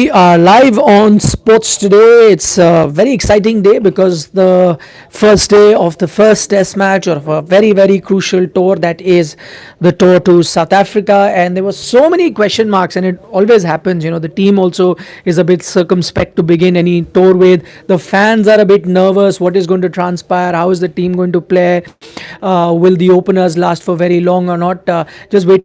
We are live on Sports Today. It's a very exciting day because the first day of the first test match of a very, very crucial tour, that is the tour to South Africa. And there were so many question marks, and it always happens. The team also is a bit circumspect to begin any tour with. The fans are a bit nervous. What is going to transpire? How is the team going to play? Will the openers last for very long or not? Just waiting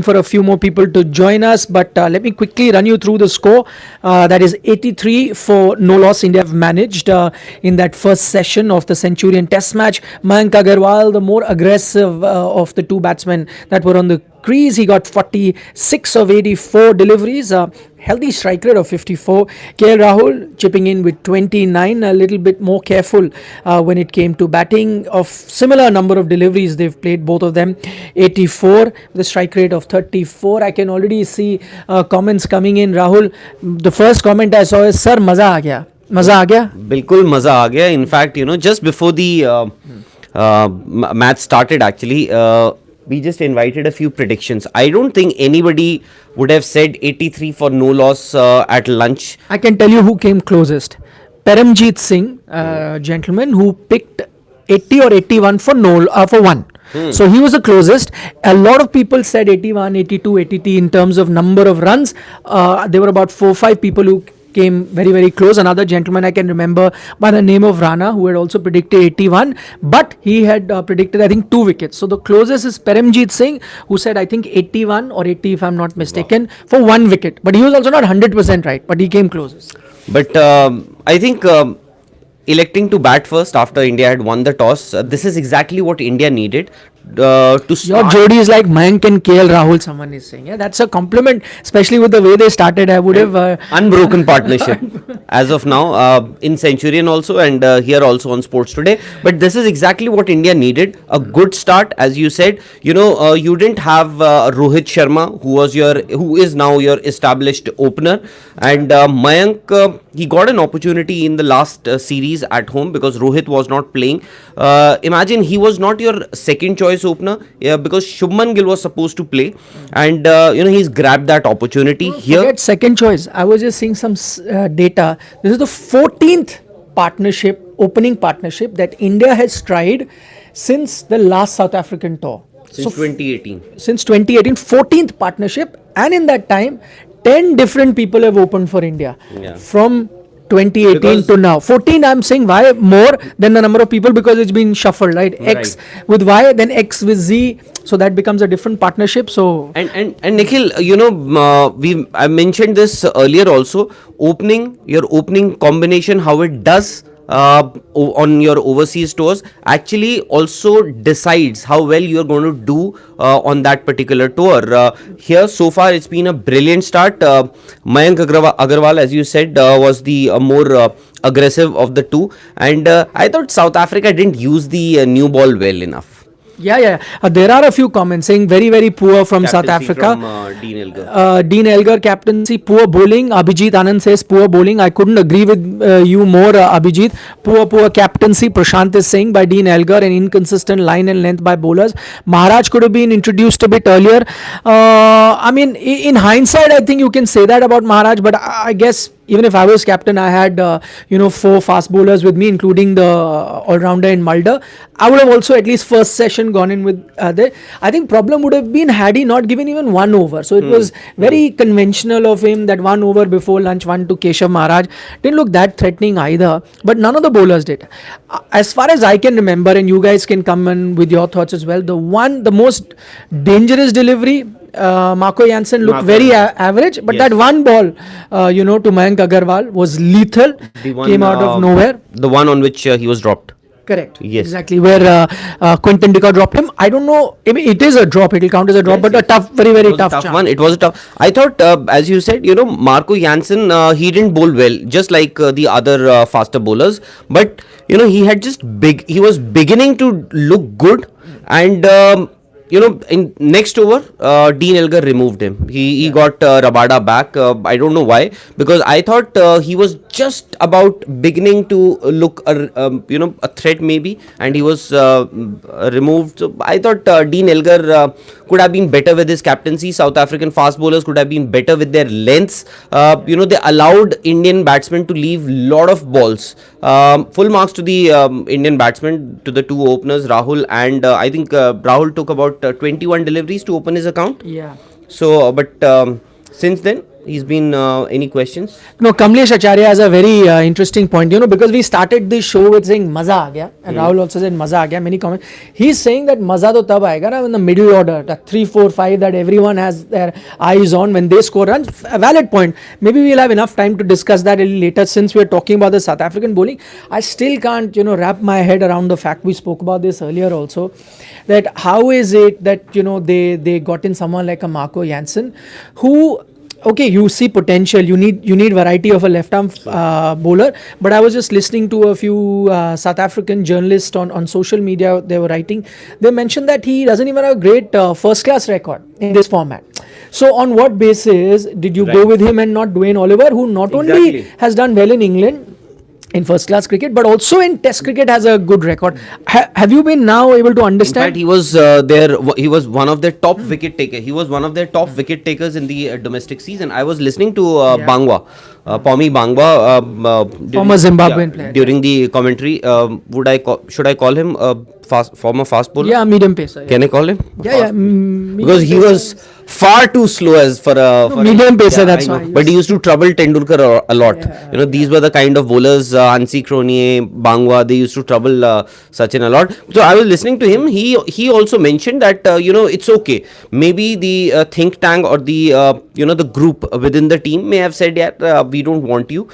for a few more people to join us, but let me quickly run you through the score. That is 83 for no loss. India have managed in that first session of the Centurion test match. Mayank Agarwal, the more aggressive of the two batsmen that were on the crease, he got 46 of 84 deliveries, healthy strike rate of 54. Rahul chipping in with 29, a little bit more careful when it came to batting. Of similar number of deliveries, they've played both of them, 84 with a strike rate of 34. I can already see comments coming in. Rahul, the first comment I saw is, sir, maza aa gaya. Maza aa gaya? बिल्कुल मजा आ गया. In fact, just before the match started, actually, we just invited a few predictions. I don't think anybody would have said 83 for no loss at lunch. I can tell you who came closest. Paramjeet Singh, gentleman, who picked 80 or 81 for for one. So he was the closest. A lot of people said 81, 82, 80 in terms of number of runs. There were about 4-5 people who came very, very close. Another gentleman I can remember by the name of Rana, who had also predicted 81, but he had predicted, I think, 2 wickets. So the closest is Paramjeet Singh, who said, I think, 81 or 80, if I'm not mistaken, for 1 wicket. But he was also not 100% right, but he came closest. But I think electing to bat first after India had won the toss, this is exactly what India needed. To Your Jodi is like Mayank and Rahul, someone is saying. Yeah, that's a compliment, especially with the way they started. I would have unbroken partnership as of now in Centurion also, and here also on Sports Today. But this is exactly what India needed. A good start, as you said. You didn't have Rohit Sharma, who is now your established opener, and Mayank. He got an opportunity in the last series at home because Rohit was not playing. Imagine he was not your second choice opener, because Shubman Gill was supposed to play, and he's grabbed that opportunity here. Forget second choice. I was just seeing some data. This is the 14th opening partnership that India has tried since the last South African tour. Since 2018. Since 2018, 14th partnership, and in that time, 10 different people have opened for India from 2018 to now. 14, I'm saying why more than the number of people, because it's been shuffled, right? X with Y, then X with Z, so that becomes a different partnership. So and Nikhil, I mentioned this earlier also. Your opening combination, how it does on your overseas tours, actually also decides how well you're going to do on that particular tour. Here so far it's been a brilliant start. Mayank Agarwal, as you said, was the more aggressive of the two, and I thought South Africa didn't use the new ball well enough. Yeah. There are a few comments saying very, very poor from Captaincy South Africa. From Dean Elgar. Dean Elgar captaincy, poor bowling. Abhijit Anand says poor bowling. I couldn't agree with you more, Abhijit. Poor captaincy, Prashant is saying, by Dean Elgar, and inconsistent line and length by bowlers. Maharaj could have been introduced a bit earlier. I mean, in hindsight, I think you can say that about Maharaj, but I guess even if I was captain, I had 4 fast bowlers with me, including the all-rounder in Mulder. I would have also at least first session gone in with I think problem would have been had he not given even 1 over. So it was very conventional of him that 1 over before lunch, 1 to Keshav Maharaj. Didn't look that threatening either, but none of the bowlers did. As far as I can remember, and you guys can come in with your thoughts as well, the most dangerous delivery, Marco Jansen looked very average, but that one ball, to Mayank Agarwal was lethal, came out of nowhere. The one on which he was dropped. Correct. Yes. Exactly, where Quinton de Kock dropped him. I don't know, I mean, it is a drop, it will count as a drop, but a tough, very, very tough one. It was a tough. I thought, as you said, Marco Jansen, he didn't bowl well, just like the other faster bowlers, but he was beginning to look good, and in next over, Dean Elgar removed him. He got Rabada back. I don't know why, because I thought he was just about beginning to look a threat maybe, and he was removed. So I thought Dean Elgar could have been better with his captaincy. South African fast bowlers could have been better with their lengths. They allowed Indian batsmen to leave lot of balls. Full marks to the Indian batsmen, to the two openers, Rahul, and I think Rahul took about 21 deliveries to open his account. Yeah. So, but since then, he's been any questions? No, Kamlesh Acharya has a very interesting point, because we started this show with saying Maza aa gaya, and Rahul also said Maza aa gaya, many comments. He's saying that Maza to tab aayega na, in the middle order, the 3, 4, 5 that everyone has their eyes on when they score runs. A valid point. Maybe we'll have enough time to discuss that a little later, since we're talking about the South African bowling. I still can't, wrap my head around the fact, we spoke about this earlier also, that how is it that, they got in someone like a Marco Jansen, who, okay, you see potential, you need variety of a left arm bowler, but I was just listening to a few South African journalists on social media. They were writing, they mentioned that he doesn't even have a great first class record in this format. So on what basis did you go with him and not Dwayne Oliver, who not only has done well in England in first class cricket, but also in test cricket has a good record? Have you been now able to understand? In fact, he was he was one of their top wicket takers. He was one of their top wicket takers in the domestic season. I was listening to Bangwa, Pommy Bangwa, former Zimbabwean player, during the commentary. Should I call him former fast bowler? Yeah, medium pacer. Can I call him? Yeah. Because he was far too slow as for a medium pacer. That's why. But he used to trouble Tendulkar a lot. These were the kind of bowlers, Hansi Cronje, Bangwa. They used to trouble Sachin a lot. So I was listening to him. He also mentioned that it's okay. Maybe the think tank or the the group within the team may have said, yeah, we don't want you,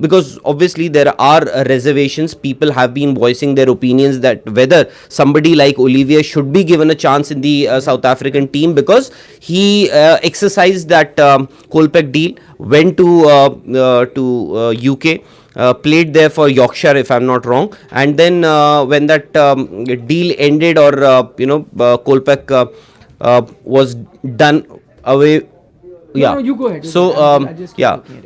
because obviously there are reservations. People have been voicing their opinions that whether somebody like Olivier should be given a chance in the South African team, because he exercised that Kolpak deal, went to UK, played there for Yorkshire if I'm not wrong, and then when that deal ended, or Kolpak was done away. No, you go ahead. So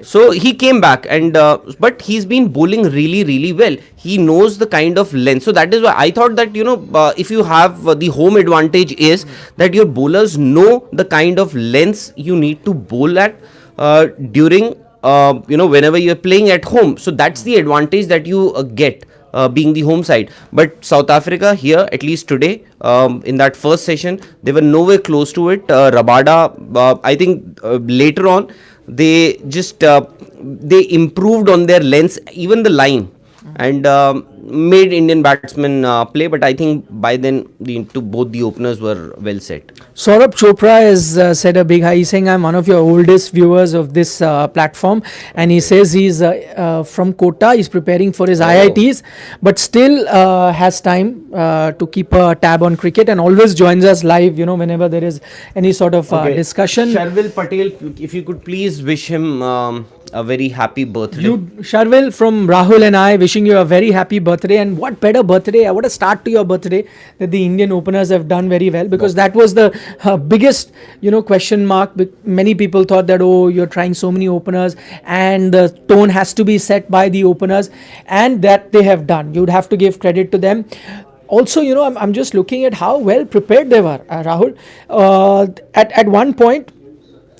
so he came back, and but he's been bowling really, really well. He knows the kind of length. So that is why I thought that if you have the home advantage is that your bowlers know the kind of lengths you need to bowl at during whenever you're playing at home. So that's the advantage that you get. Being the home side. But South Africa here, at least today, in that first session, they were nowhere close to it. Rabada, I think later on, they just they improved on their lengths, even the line, and made Indian batsmen play. But I think by then both the openers were well set. Saurabh Chopra has said a big hi. He's saying, I'm one of your oldest viewers of this platform, and he says he's from Kota. He's preparing for his IITs, but still has time to keep a tab on cricket, and always joins us live, whenever there is any sort of discussion. Sharvil Patel, if you could please wish him a very happy birthday. Sharvil, from Rahul and I, wishing you a very happy birthday. And what better birthday, what a start to your birthday, that the Indian openers have done very well, because that was the biggest question mark. Many people thought that, oh, you're trying so many openers and the tone has to be set by the openers, and that they have done. You'd have to give credit to them. Also, I'm just looking at how well prepared they were, Rahul. At one point,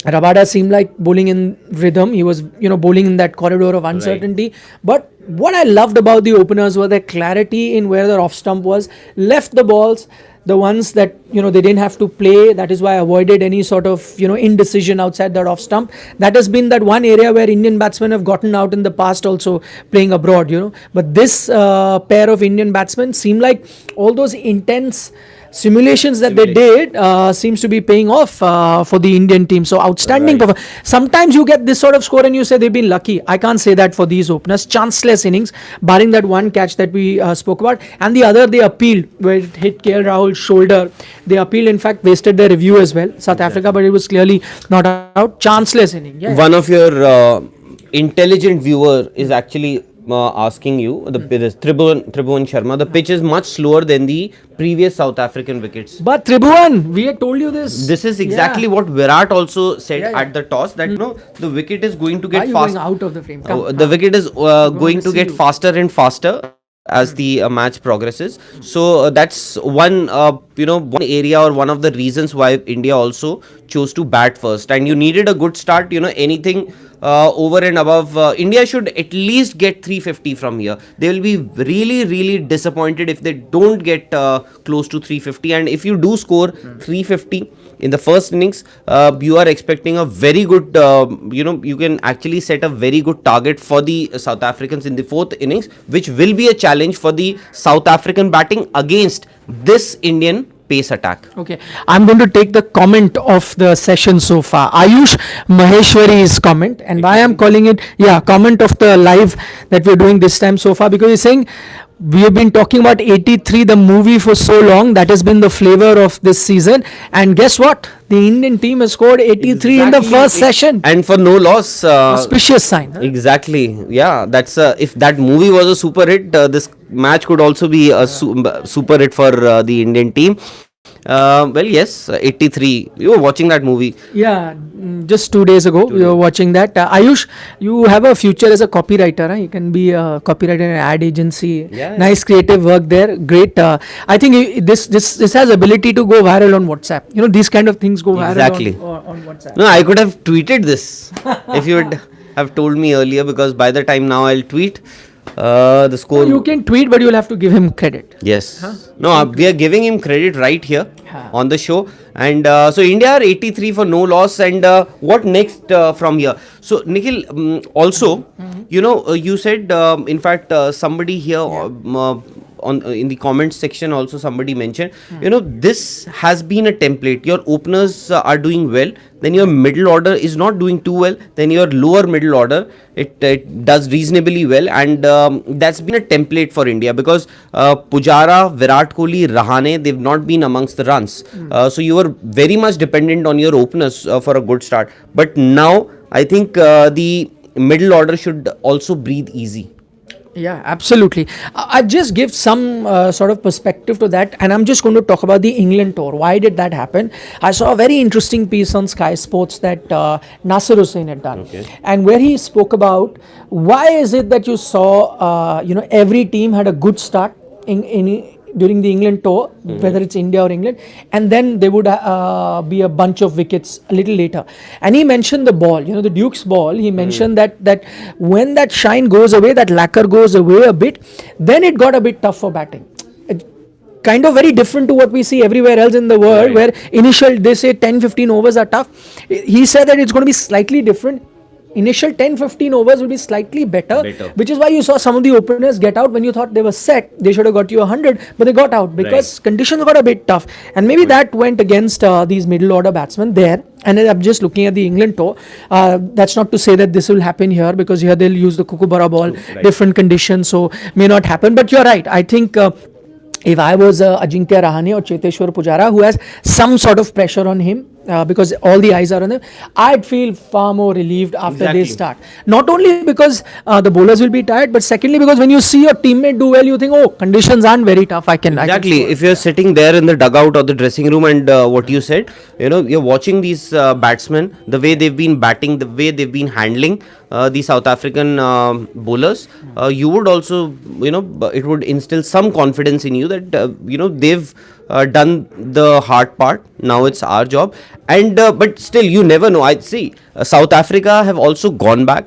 Rabada seemed like bowling in rhythm. He was, bowling in that corridor of uncertainty. Right. But what I loved about the openers were their clarity in where their off stump was. Left the balls, the ones that, they didn't have to play. That is why I avoided any sort of, indecision outside that off stump. That has been that one area where Indian batsmen have gotten out in the past also, playing abroad, But this pair of Indian batsmen seem like all those intense simulations that they did seems to be paying off for the Indian team. So outstanding performance. Sometimes you get this sort of score and you say they've been lucky. I can't say that for these openers. Chanceless innings, barring that one catch that we spoke about, and the other they appealed where it hit KL Rahul's shoulder. They appealed, in fact, wasted their review as well, South Africa, but it was clearly not out. Chanceless inning. Yeah. One of your intelligent viewer is actually asking you, the Tribhuvan Sharma, the pitch is much slower than the previous South African wickets. But Tribhuvan, we had told you this. This is exactly what Virat also said Yeah, yeah. at the toss, that the wicket is going to Why are get you fast. going out of the frame? Come. The wicket is going to see get you. faster and faster as the match progresses. So that's one one area, or one of the reasons why India also chose to bat first. And you needed a good start. Anything over and above, India should at least get 350 from here. They will be really, really disappointed if they don't get close to 350. And if you do score 350 in the first innings, you are expecting a very good, you can actually set a very good target for the South Africans in the fourth innings, which will be a challenge for the South African batting against this Indian pace attack. Okay, I'm going to take the comment of the session so far. Ayush Maheshwari's comment, and why I'm calling it, comment of the live that we're doing this time so far, because he's saying we have been talking about 83, the movie, for so long. That has been the flavor of this season. And guess what? The Indian team has scored 83 in the first session. And for no loss. Auspicious sign. Huh? Exactly. Yeah, that's if that movie was a super hit, this match could also be a super hit for the Indian team. Well, yes, 83. You were watching that movie. Yeah, just 2 days ago we were watching that. Ayush, you have a future as a copywriter. Huh? You can be a copywriter in an ad agency. Yeah. Nice creative work there. Great. I think this has ability to go viral on WhatsApp. These kind of things go viral Exactly. on WhatsApp. No, I could have tweeted this if you would have told me earlier, because by the time now I'll tweet the score. You can tweet, but you'll have to give him credit. Yes. No, we are giving him credit right here Huh. on the show. And so India are 83 for no loss. And what next from here? So Nikhil, also, you said, in fact, somebody here in the comments section also somebody mentioned, this has been a template. Your openers are doing well, then your middle order is not doing too well, then your lower middle order, it does reasonably well. And that's been a template for India, because Pujara, Virat Kohli, Rahane, they've not been amongst the runs. So you were very much dependent on your openers for a good start. But now I think the middle order should also breathe easy. Yeah, absolutely. I just give some sort of perspective to that, and I'm just going to talk about the England tour. Why did that happen? I saw a very interesting piece on Sky Sports that Nasser Hussain had done, and where he spoke about why is it that you saw, every team had a good start during the England tour, whether it's India or England, and then there would be a bunch of wickets a little later. And he mentioned the ball, the Duke's ball. He mentioned that when that shine goes away, that lacquer goes away a bit, then it got a bit tough for batting. Kind of very different to what we see everywhere else in the world, where they say 10-15 overs are tough. He said that it's going to be slightly different. Initial 10-15 overs will be slightly better, which is why you saw some of the openers get out when you thought they were set. They should have got you 100, but they got out because conditions got a bit tough. And maybe that went against these middle order batsmen there. And I'm just looking at the England tour. That's not to say that this will happen here, because here they'll use the Kookaburra ball, different conditions, so may not happen. But you're right. I think if I was Ajinkya Rahane or Cheteshwar Pujara, who has some sort of pressure on him, because all the eyes are on him, I'd feel far more relieved after they start. Not only because the bowlers will be tired, but secondly because when you see your teammate do well, you think, oh, conditions aren't very tough. I can If you're sitting there in the dugout or the dressing room, and what you said, you're watching these batsmen, the way they've been batting, the way they've been handling the South African bowlers, you would also, it would instill some confidence in you that, they've done the hard part. Now it's our job. And but still, you never know. I see South Africa have also gone back.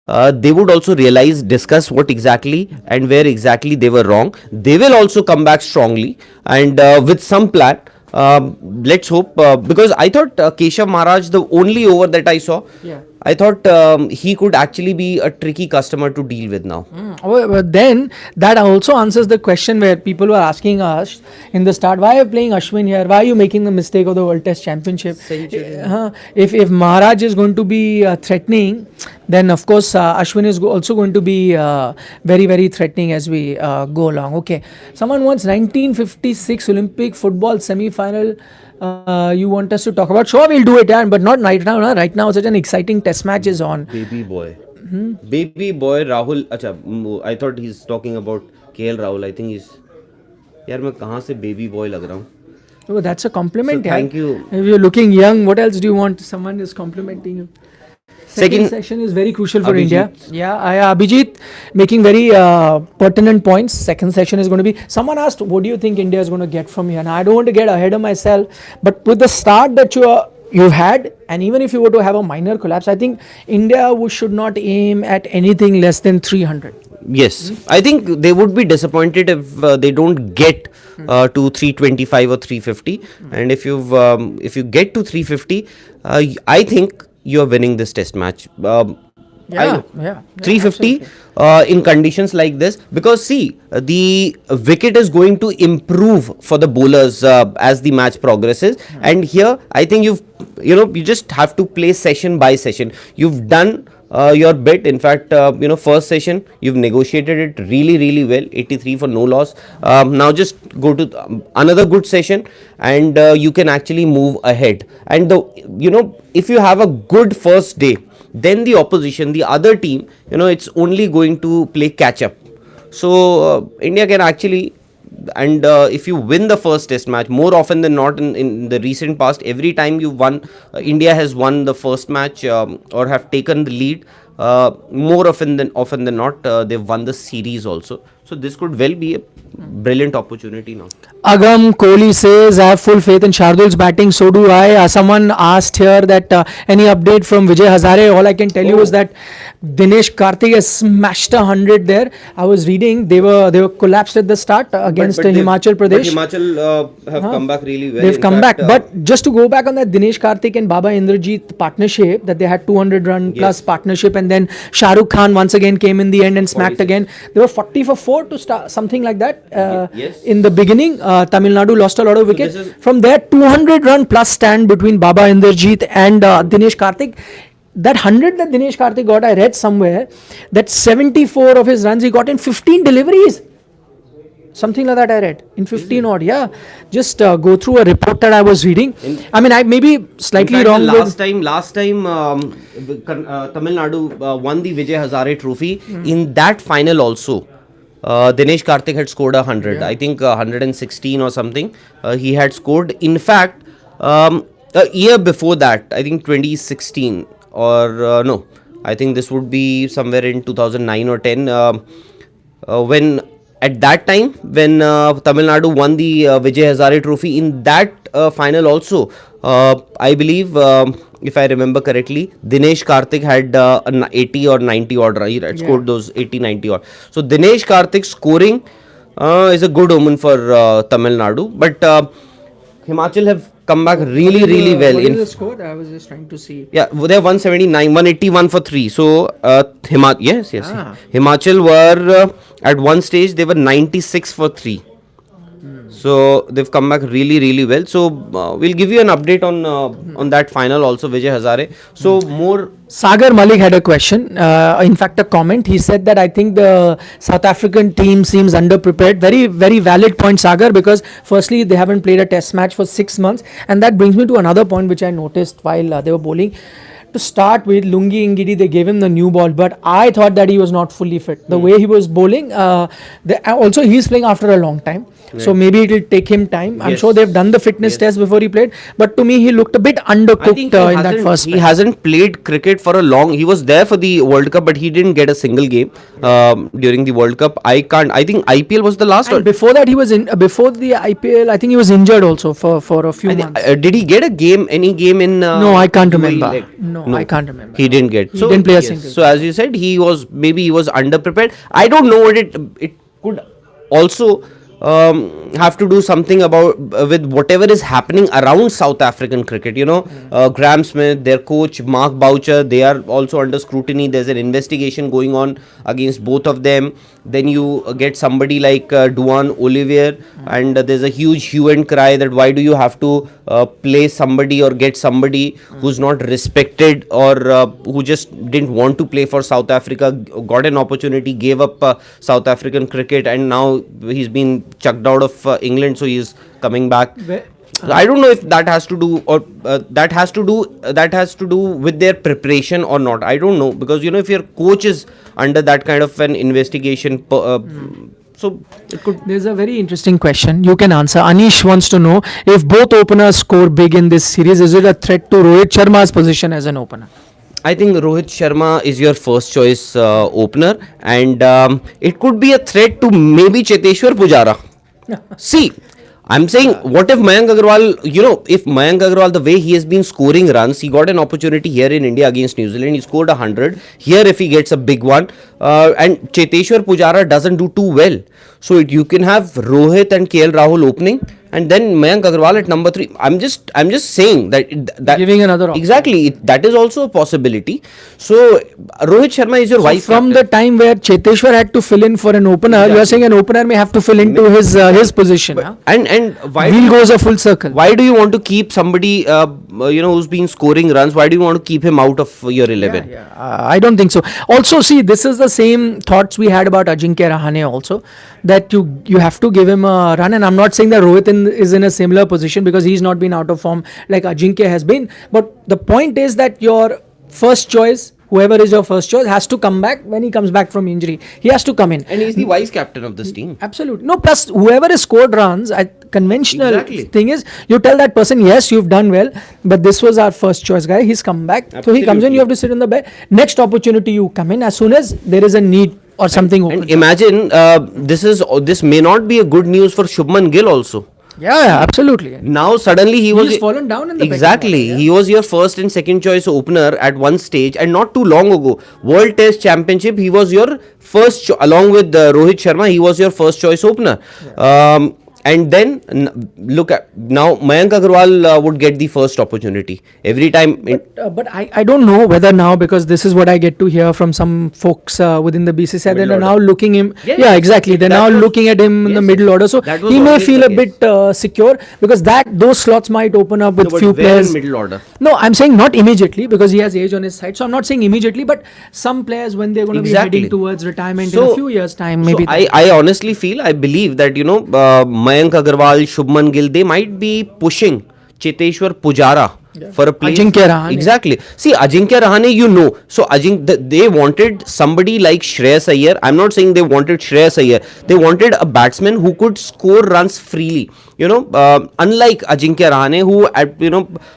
They would also discuss what exactly and where exactly they were wrong. They will also come back strongly and with some plan. Let's hope, because I thought Keshav Maharaj, the only over that I saw, I thought he could actually be a tricky customer to deal with now. But then that also answers the question where people were asking us in the start, why are you playing Ashwin here? Why are you making the mistake of the World Test Championship? If Maharaj is going to be threatening, then of course Ashwin is also going to be very, very threatening as we go along. Okay, someone wants 1956 Olympic football semi-final. You want us to talk about? Sure, we'll do it, but not right now. Right now, such an exciting test match is on. Baby boy. Baby boy Rahul. Acha, I thought he's talking about KL Rahul. I think he's. यार मैं कहाँ से baby boy लग रहा हूँ? Oh, that's a So compliment, yeah. thank you. If you're looking young, what else do you want? Someone is complimenting you. Second session is very crucial for India. Yeah, Abhijit making very pertinent points. Second session is going to be. Someone asked, "What do you think India is going to get from here?" And I don't want to get ahead of myself, but with the start that you've had, and even if you were to have a minor collapse, I think India should not aim at anything less than 300. Yes, I think they would be disappointed if they don't get to 325 or 350. And if you get to 350, I think you are winning this test match. Yeah, 350 in conditions like this, because see, the wicket is going to improve for the bowlers as the match progresses. And here I think you just have to play session by session. You've done your bit. In fact, first session you've negotiated it really well, 83 for no loss. Now just go to another good session, and you can actually move ahead. And if you have a good first day, then the opposition, the other team, it's only going to play catch up. So India can actually, and if you win the first test match, more often than not in the recent past, every time you won, India has won the first match or have taken the lead, more often than not, they've won the series also. So this could well be a brilliant opportunity now. Agam Kohli says, I have full faith in Shardul's batting, so do I. Someone asked here that any update from Vijay Hazare. All I can tell you is that Dinesh Karthik has smashed 100 there. I was reading, they were collapsed at the start against Himachal Pradesh. But Himachal have come back really well. They've come back. But just to go back on that Dinesh Karthik and Baba Indrajit partnership, that they had 200 run plus partnership, and then Shah Rukh Khan once again came in the end and smacked 46. again. They were 40 for 4 to start, something like that. Yes. In the beginning, Tamil Nadu lost a lot of wickets. From there, 200 run plus stand between Baba Indrajit and Dinesh Karthik. That 100 that Dinesh Karthik got, I read somewhere that 74 of his runs he got in 15 deliveries. Something like that I read. In 15 odd, yeah. Just go through a report that I was reading. I mean, I may be slightly wrong. Last time, Tamil Nadu won the Vijay Hazare Trophy. In that final also, Dinesh Karthik had scored 100. I think 116 or something. He had scored. In fact, a year before that, I think 2016 or no, I think this would be somewhere in 2009 or 10. When at that time, when Tamil Nadu won the Vijay Hazare Trophy, in that final also, I believe, if I remember correctly, Dinesh Karthik had an 80 or 90 odd run. He had scored those 80, 90 odd. So Dinesh Karthik scoring is a good omen for Tamil Nadu. But Himachal have come back really well. What is the score? I was just trying to see. Yeah, they're 179, 181 for 3. So yes. Himachal were at one stage they were 96 for 3. So they've come back really well. So we'll give you an update on that final also, Vijay Hazare. So more. Sagar Malik had a question, in fact a comment. He said that I think the South African team seems underprepared. Very valid point, Sagar, because firstly they haven't played a test match for 6 months, and that brings me to another point which I noticed while they were bowling. To start with, Lungi Ngidi, they gave him the new ball, but I thought that he was not fully fit. The way he was bowling, also he's playing after a long time. So maybe it will take him time. I'm sure they've done the fitness test before he played, but to me he looked a bit undercooked in that first He match. hasn't played cricket for a long. He was there for the World Cup, but he didn't get a single game during the World Cup. I think IPL was the last. And before that, he was in. Before the IPL, I think he was injured also for a few months. Did he get any game in? No, I can't remember. Like, No, I can't remember. He didn't get. He didn't play a single. So as you said, he was underprepared. I don't know what it could also have to do something about with whatever is happening around South African cricket. Graham Smith, their coach, Mark Boucher, they are also under scrutiny. There's an investigation going on against both of them. Then you get somebody like Duan Olivier, and there's a huge hue and cry that why do you have to play somebody or get somebody who's not respected or who just didn't want to play for South Africa, got an opportunity, gave up South African cricket, and now he's been chucked out of England, so he's coming back. I don't know if that has to do or that has to do with their preparation or not. I don't know, because if your coach is under that kind of an investigation, so it could. There's a very interesting question you can answer. Anish wants to know, if both openers score big in this series, is it a threat to Rohit Sharma's position as an opener? I think Rohit Sharma is your first choice opener, and it could be a threat to maybe Cheteshwar Pujara. See, I'm saying, what if Mayank Agarwal, if Mayank Agarwal, the way he has been scoring runs, he got an opportunity here in India against New Zealand, he scored 100. Here, if he gets a big one, and Cheteshwar Pujara doesn't do too well. So, you can have Rohit and KL Rahul opening, and then Mayank Agarwal at number 3. I'm just saying that Giving another option. exactly, that is also a possibility. So, Rohit Sharma is your vice From captain. the time where Cheteshwar had to fill in for an opener, you are saying an opener may have to fill into his position. Huh? And why Wheel goes a full circle. why do you want to keep somebody who's been scoring runs? Why do you want to keep him out of your 11? Yeah, I don't think so. Also, see, this is the same thoughts we had about Ajinkya Rahane also, that you have to give him a run. And I'm not saying that Rohit is in a similar position, because he's not been out of form like Ajinkya has been. But the point is that your first choice, whoever is your first choice, has to come back when he comes back from injury. He has to come in. And he's the vice captain of this team. Absolutely. No, plus whoever has scored runs, conventional Exactly. thing is, you tell that person, yes, you've done well, but this was our first choice guy. He's come back. So he comes in, you have to sit in the bed. Next opportunity, you come in as soon as there is a need or something And opens. imagine, this may not be a good news for Shubman Gill also. Yeah, absolutely. Now suddenly He's fallen down in the exactly. pecking order, He was your first and second choice opener at one stage, and not too long ago, World Test Championship, he was your first along with Rohit Sharma. He was your first choice opener. And then look at now, Mayank Agarwal would get the first opportunity every time. But I don't know whether now, because this is what I get to hear from some folks within the BCCI, Middle they're now order. looking him. Yeah, Yeah, yeah, exactly. They're that now was- looking at him in the yes, middle order. So that was he may always feel the a bit secure, because those slots might open up with No, but few where players. in middle order? No, I'm saying not immediately, because he has age on his side. So I'm not saying immediately, but some players, when they're going to be Exactly. heading towards retirement in a few years' time, So maybe. I honestly feel, I believe that Mayank Agarwal, Shubman Gill, they might be pushing Cheteshwar Pujara for a place. Ajinkya Rahane. Exactly. See, Ajinkya Rahane, so they wanted somebody like Shreyas Iyer. I'm not saying they wanted Shreyas Iyer. They wanted a batsman who could score runs freely. Unlike Ajinkya Rahane, who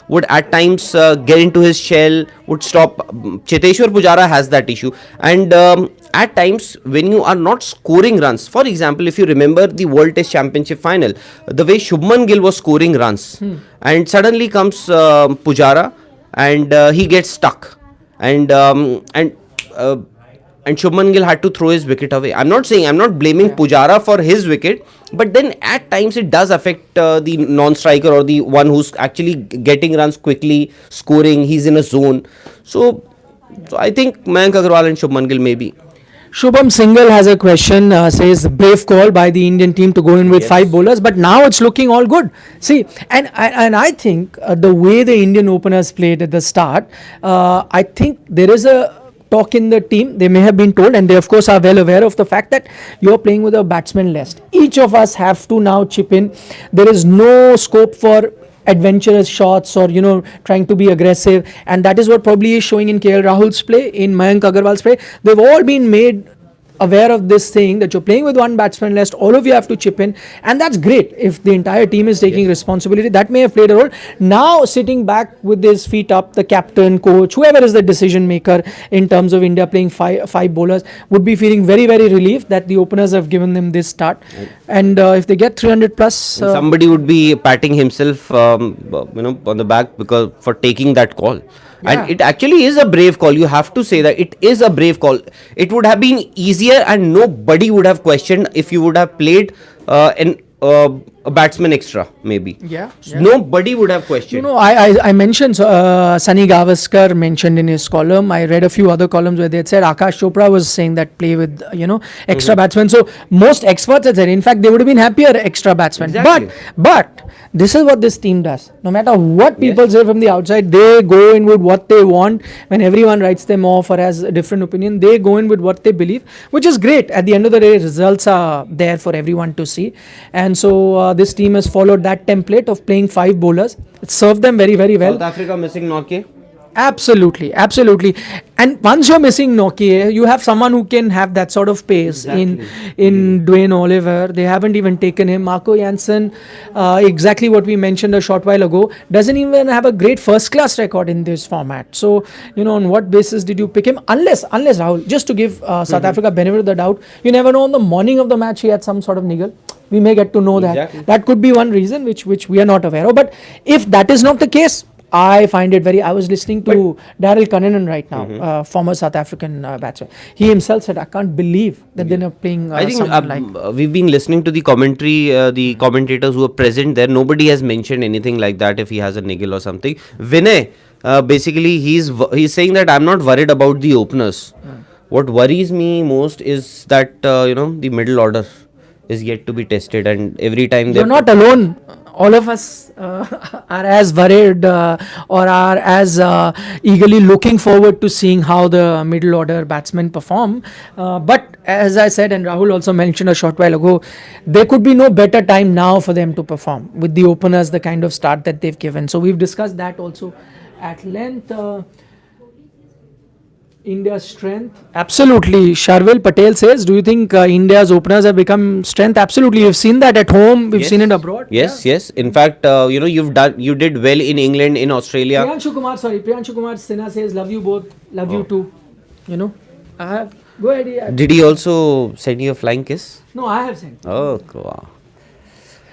would at times get into his shell, would stop. Cheteshwar Pujara has that issue, and at times when you are not scoring runs, for example, if you remember the World Test Championship final, the way Shubman Gill was scoring runs, and suddenly comes Pujara, and he gets stuck, and Shubman Gill had to throw his wicket away. I'm not blaming Pujara for his wicket, but then at times it does affect the non-striker or the one who's actually getting runs quickly, scoring. He's in a zone, so I think Mayank Agarwal and Shubman Gill maybe. Shubham Singhal has a question, says brave call by the Indian team to go in with 5 bowlers, but now it's looking all good. See, and I think the way the Indian openers played at the start, I think there is a talk in the team. They may have been told, and they of course are well aware of the fact that you're playing with a batsman list. Each of us have to now chip in. There is no scope for adventurous shots or trying to be aggressive, and that is what probably is showing in KL Rahul's play, in Mayank Agarwal's play. They've all been made aware of this thing, that you're playing with one batsman list, all of you have to chip in, and that's great. If the entire team is taking responsibility, that may have played a role. Now sitting back with his feet up, the captain, coach, whoever is the decision maker in terms of India playing five bowlers, would be feeling very, very relieved that the openers have given them this start. And if they get 300 plus, Somebody would be patting himself on the back because for taking that call. Yeah. And it actually is a brave call. You have to say that it is a brave call. It would have been easier and nobody would have questioned if you would have played a batsman extra, maybe. Yeah. Nobody would have questioned. I mentioned Sunny Gavaskar mentioned in his column. I read a few other columns where they had said Akash Chopra was saying that play with extra batsmen. So most experts had said, in fact, they would have been happier extra batsmen. Exactly. But this is what this team does. No matter what people say from the outside, they go in with what they want. When everyone writes them off or has a different opinion, they go in with what they believe, which is great. At the end of the day, results are there for everyone to see, and so this team has followed that template of playing 5 bowlers. It served them very, very well. South Africa missing Nokia. Absolutely, absolutely. And once you're missing Nokia, you have someone who can have that sort of pace in Dwayne Oliver. They haven't even taken him. Marco Janssen, exactly what we mentioned a short while ago, doesn't even have a great first class record in this format. So, on what basis did you pick him? Unless Rahul, just to give South Africa benefit of the doubt, you never know on the morning of the match he had some sort of niggle. We may get to know Exactly. that. That could be one reason which we are not aware of. But if that is not the case, I find it very. I was listening to Daryl Cunningham right now, former South African batsman. He himself said, "I can't believe that they're not playing I think someone like." we've been listening to the commentary, the commentators who are present there. Nobody has mentioned anything like that if he has a niggle or something. Vinay, basically, he's saying that I'm not worried about the openers. What worries me most is that the middle order is yet to be tested, and every time You're not alone. All of us are as worried or are as eagerly looking forward to seeing how the middle order batsmen perform. But as I said, and Rahul also mentioned a short while ago, there could be no better time now for them to perform with the openers, the kind of start that they've given. So we've discussed that also at length. India's strength. Absolutely. Sharvil Patel says, do you think India's openers have become strength? Absolutely. You've seen that at home. We've seen it abroad. Yes. In fact, you did well in England, in Australia. Priyanshu Kumar Sinha says, love you both. Love you too. I have. Go ahead. Yeah. Did he also send you a flying kiss? No, I have sent. Oh, wow.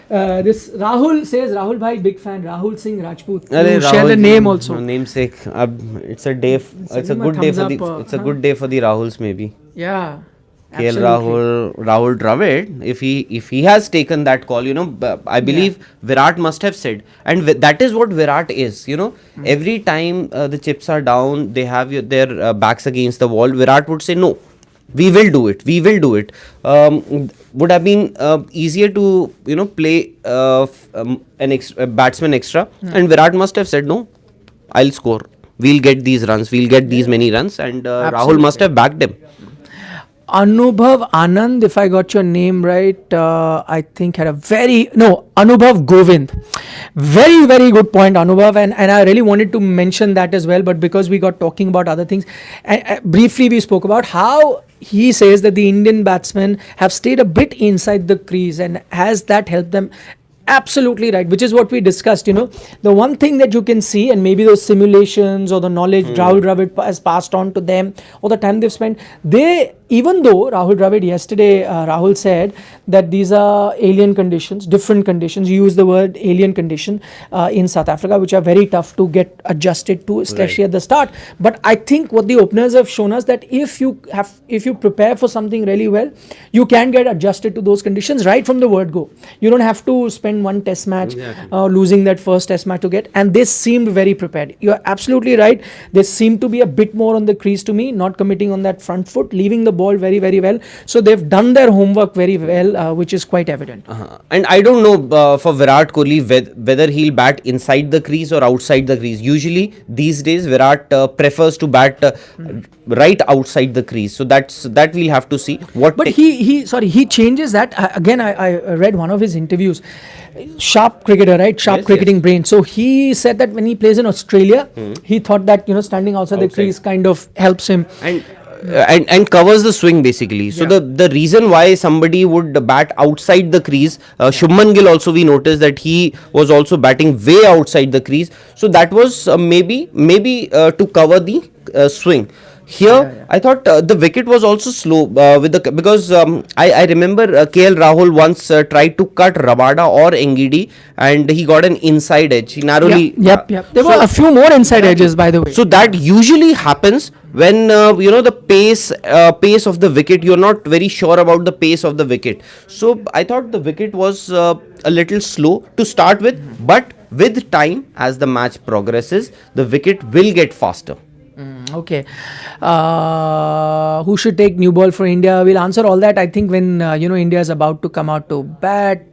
This Rahul says, Rahul bhai, big fan. Rahul Singh Rajput. Arey, You share Rahul the ji, name also. Namesake. It's a day. It's a him a good day thumbs for the. up, It's a good day for the Rahuls maybe. Yeah. KL Absolutely. Rahul Dravid. If he has taken that call, I believe Virat must have said, and that is what Virat is. Every time the chips are down, they have their backs against the wall. Virat would say no. We will do it. We will do it. Would have been easier to play a batsman extra, and Virat must have said no. I'll score. We'll get these runs. We'll get these many runs, and Rahul must have backed him. Anubhav Anand, if I got your name right, I think had Anubhav Govind. Very, very good point, Anubhav, and I really wanted to mention that as well, but because we got talking about other things, briefly we spoke about how he says that the Indian batsmen have stayed a bit inside the crease, and has that helped them? Absolutely right, which is what we discussed. The one thing that you can see, and maybe those simulations or the knowledge Rahul Dravid has passed on to them, or the time they've spent, even though Rahul Dravid yesterday, Rahul said that these are alien conditions, different conditions. You use the word alien condition in South Africa, which are very tough to get adjusted to, especially at the start. But I think what the openers have shown us that if you prepare for something really well, you can get adjusted to those conditions right from the word go. You don't have to spend one test match losing that first test match to get. And they seemed very prepared. You're absolutely right. They seem to be a bit more on the crease to me, not committing on that front foot, leaving the ball very, very well. So they've done their homework very well, which is quite evident. And I don't know for Virat Kohli whether he'll bat inside the crease or outside the crease. Usually these days Virat prefers to bat right outside the crease. So that we'll have to see. But he changes that. Again, I read one of his interviews. Sharp cricketer, right? Sharp cricketing brain. So he said that when he plays in Australia, he thought that standing outside the crease kind of helps him. And covers the swing basically. So the reason why somebody would bat outside the crease, Shubman Gill also, we noticed that he was also batting way outside the crease. So that was maybe to cover the swing. Here, I thought the wicket was also slow because I remember KL Rahul once tried to cut Rabada or Engidi, and he got an inside edge. He narrowly. Yep. There were a few more inside edges, by the way. So that usually happens when the pace of the wicket. You're not very sure about the pace of the wicket. So I thought the wicket was a little slow to start with, but with time, as the match progresses, the wicket will get faster. Okay. Who should take new ball for India? We'll answer all that, I think, when India is about to come out to bat.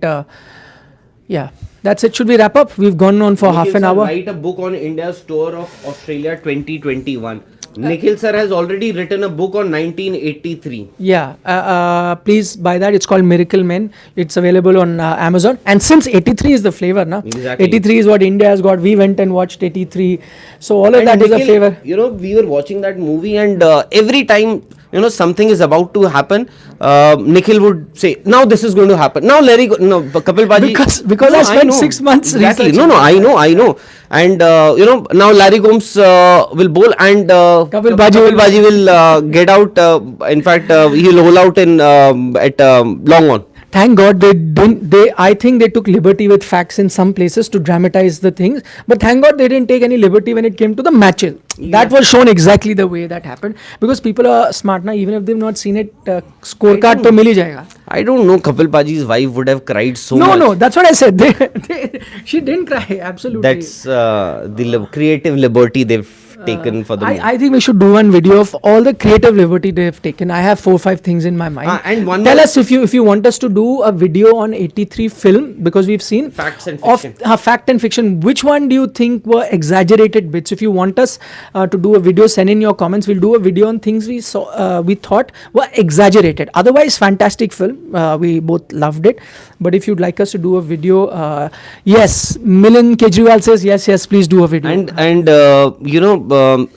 That's it. Should we wrap up? We've gone on for half an hour. Write a book on India's tour of Australia 2021. Nikhil sir has already written a book on 1983. Yeah, please buy that. It's called Miracle Men. It's available on Amazon. And since 83 is the flavor, na? Exactly. 83 is what India has got. We went and watched 83. So all of And that is a Nikhil, flavor. you know, we were watching that movie, and every time, you know, something is about to happen, Nikhil would say, "Now this is going to happen. Now Larry, no, Kapil Baji." Because No, I spent know. 6 months Exactly. researching. No, I know. And you know, now Larry Gomes will bowl, and Kapil Baji will get out. In fact, he'll roll out in at long on. Thank God they didn't. I think they took liberty with facts in some places to dramatize the things. But thank God they didn't take any liberty when it came to the matches. That was shown exactly the way that happened because people are smart now. Even if they've not seen it, scorecard to mil hi jayega. I don't know. Kapil Baji's wife would have cried so much. No, that's what I said. She didn't cry. Absolutely. That's the creative liberty they've taken for the movie. I think we should do one video of all the creative liberty they've taken. I have 4-5 things in my mind. And one Tell more- us if you want us to do a video on 83 film because we've seen Facts and of fiction. fact and fiction. Which one do you think were exaggerated bits? If you want us to do a video, send in your comments. We'll do a video on things we saw we thought were exaggerated. Otherwise, fantastic film. We both loved it. But if you'd like us to do a video, yes, Milind Kejriwal says yes, please do a video. And you know,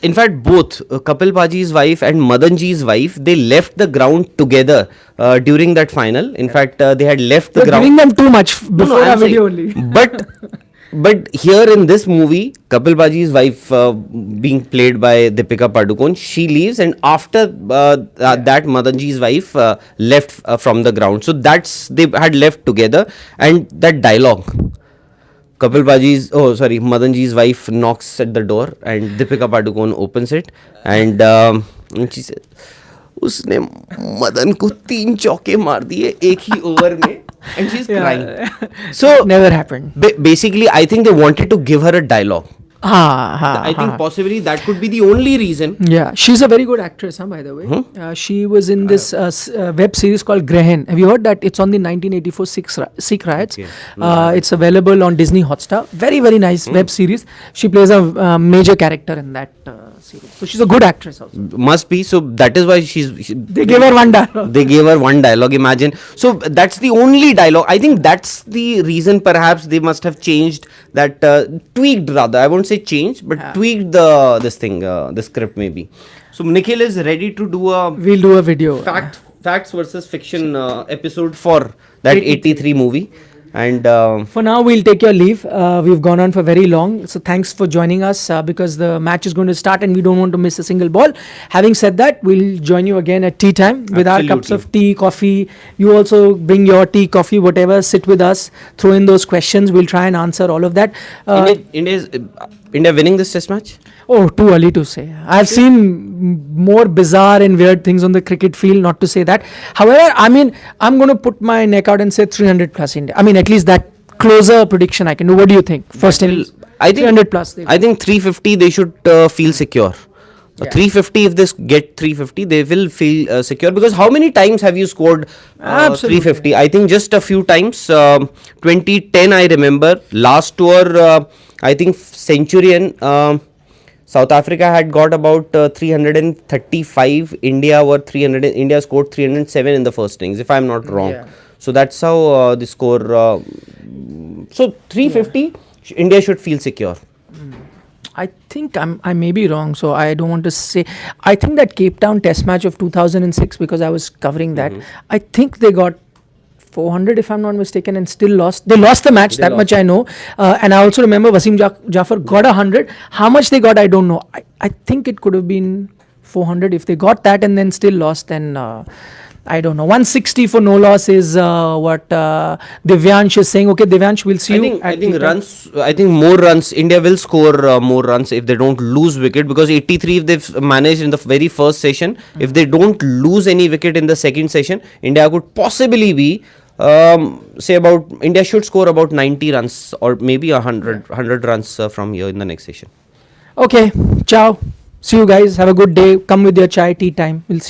in fact, both Kapil Baji's wife and Madanji's wife, they left the ground together during that final. In fact, they had left the You're ground. giving them too much No, before I'm our video saying- only. But here in this movie, Kapil Baji's wife being played by Deepika Padukone, she leaves, and after that, Madanji's wife left from the ground. So that's they had left together, and that dialogue. Madanji's wife knocks at the door, and Deepika Padukone opens it, and she said, "उसने मदन को 3 चौके मार दिए एक ही over में," and she's crying. So Never happened. basically, I think they wanted to give her a dialogue. I think ha. possibly that could be the only reason. Yeah, she's a very good actress, by the way. She was in this web series called Grehen. Have you heard that? It's on the 1984 Sikh riots. Okay. It's available on Disney Hotstar. Very, very nice web series. She plays a major character in that series. So she's a good actress also. Must be. So that is why They gave her one dialogue. They gave her one dialogue. Imagine. So that's the only dialogue. I think that's the reason. Perhaps they must have changed that, tweaked rather. I won't say changed, but tweaked the script maybe. So Nikhil is ready to do a We'll do a video. facts versus fiction episode for that 83 movie. And For now, we'll take your leave. We've gone on for very long. So thanks for joining us because the match is going to start and we don't want to miss a single ball. Having said that, we'll join you again at tea time with our cups of tea, coffee. You also bring your tea, coffee, whatever. Sit with us. Throw in those questions. We'll try and answer all of that. India winning this test match? Oh, too early to say. I've seen more bizarre and weird things on the cricket field, not to say that. However, I mean, I'm going to put my neck out and say 300 plus India. I mean, at least that closer prediction I can do. What do you think? First innings, I think 300 plus. I think 350 they should feel secure. 350, if they get 350, they will feel secure, because how many times have you scored Absolutely. 350? I think just a few times. 2010, I remember. Last tour, I think Centurion, South Africa had got about 335. India scored 307 in the first innings, if I'm not wrong. Yeah. So that's how the score. So 350, India should feel secure. I think I may be wrong, so I don't want to say. I think that Cape Town Test match of 2006, because I was covering that, I think they got 400 if I'm not mistaken, and still lost. They lost the match, that much I know. And I also remember Wasim Jafar got 100. How much they got, I don't know. I think it could have been 400. If they got that and then still lost, then I don't know. 160 for no loss is what Divyansh is saying. Okay, Divyansh, we'll see you. I think runs. I think more runs. India will score more runs if they don't lose wicket, because 83 if they've managed in the very first session. If they don't lose any wicket in the second session, India could possibly be. India should score about 90 runs or maybe 100 runs from here in the next session. Okay, ciao. See you guys. Have a good day. Come with your chai, tea time. We'll see you.